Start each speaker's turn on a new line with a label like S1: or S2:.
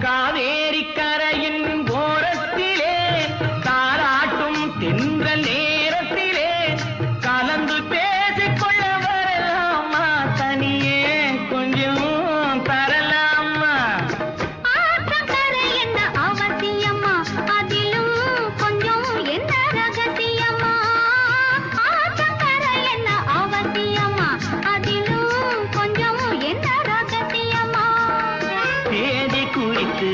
S1: காவேரி கரையின் ஓரத்திலே தாராட்டும் தென்றல் நேரத்திலே கலந்து பேசிக்கொள்ள வரலாமா தனியே கொஞ்சம் தரலாமா
S2: ஆற்றங்கரை என்ன அவசியமா அதிலும் கொஞ்சம் என்ன ரகசியமா ஆற்றங்கரை என்ன அவசியமா அதிலும் கொஞ்சம் என்ன ரகசியமா
S1: தேதி குறித்து